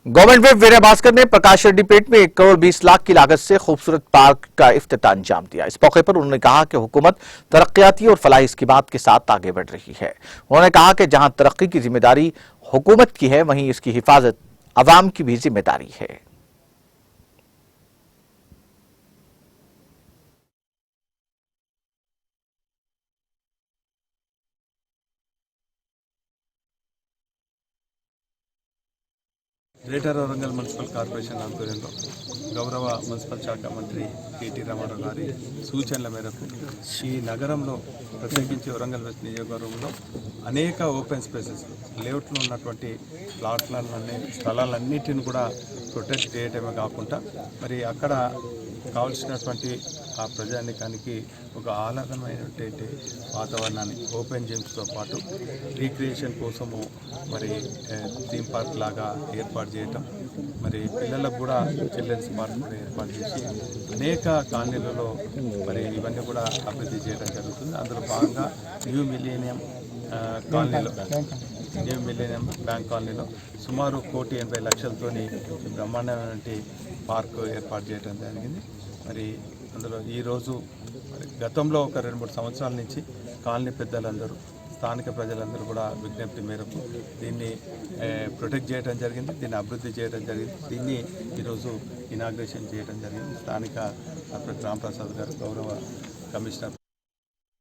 Government whip विनय भास्कर ने प्रकाश रेड्डी पेट में 1 करोड़ 20 लाख की लागत से खूबसूरत पार्क का इफ्तिताह अंजाम दिया। इस मौके पर उन्होंने कहा कि हुकूमत तरक्याती और फलाही स्कीमात के साथ आगे बढ़ रही है। उन्होंने कहा कि जहां तरक्की की जिम्मेदारी हुकूमत की है, वहीं इसकी हिफाजत अवाम की भी जिम्मेदारी है। గ్రేటర్ వరంగల్ మున్సిపల్ కార్పొరేషన్ ఆధ్వర్యంలో గౌరవ మున్సిపల్ శాఖ మంత్రి కేటీ రామారావు గారి సూచనల మేరకు ఈ నగరంలో ప్రత్యేకించి వరంగల్ వెస్ట్ నియోజకవర్గంలో అనేక ఓపెన్ స్పేసెస్ లేఅవుట్లో ఉన్నటువంటి స్థలాలన్నిటిని కూడా ప్రొటెక్ట్ చేయడమే కాకుండా మరి అక్కడ కావాల్సినటువంటి ఆ ప్రజానికానికి ఒక ఆహ్లాదమైనటువంటి వాతావరణాన్ని ఓపెన్ జిమ్స్తో పాటు రీక్రియేషన్ కోసము మరి థీమ్ పార్క్ లాగా ఏర్పాటు చేయటం, మరి పిల్లలకు కూడా చిల్డ్రన్స్ పార్క్ కూడా ఏర్పాటు చేసి అనేక కాలనీలలో మరి ఇవన్నీ కూడా అభివృద్ధి చేయడం జరుగుతుంది. అందులో భాగంగా న్యూ మిలీనియం బ్యాంక్ కాలనీలో సుమారు 1,80,00,000తోని బ్రహ్మాండమైనటువంటి పార్క్ ఏర్పాటు చేయడం జరిగింది. మరి అందులో ఈరోజు గతంలో ఒక 2-3 సంవత్సరాల నుంచి కాలనీ పెద్దలందరూ, స్థానిక ప్రజలందరూ కూడా విజ్ఞప్తి మేరకు దీన్ని ప్రొటెక్ట్ చేయడం జరిగింది, దీన్ని అభివృద్ధి చేయడం జరిగింది. దీన్ని ఈరోజు ఇనాగ్రేషన్ చేయడం జరిగింది. స్థానిక డాక్టర్ రాంప్రసాద్ గారు, గౌరవ కమిషనర్